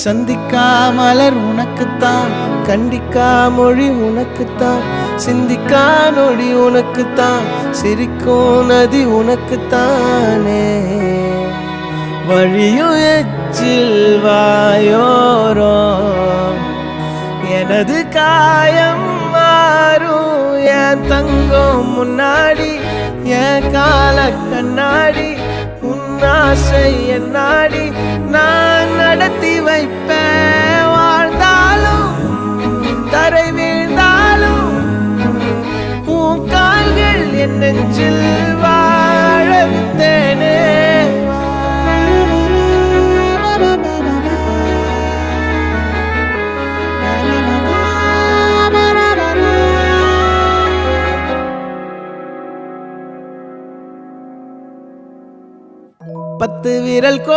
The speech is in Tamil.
சந்திக்கா மலர் உனக்குத்தான், கண்டிக்கா மொழி உனக்குத்தான், சிந்திக்கா நொடி உனக்குத்தான், சிரிக்கும் நதி உனக்குத்தானே. வழியும் எச்சில் வாயோரம் எனது காயம் மாறும். என் தங்கம் முன்னாடி என் கால கண்ணாடி, உன் ஆசை என் நாடி நான் நடத்தி வைப்பேன். வாழ்ந்தாலும் தரை வீழ்ந்தாலும் உன் கால்கள் என் நெஞ்சில் வாழ விட்டேனே. பத்து விரல்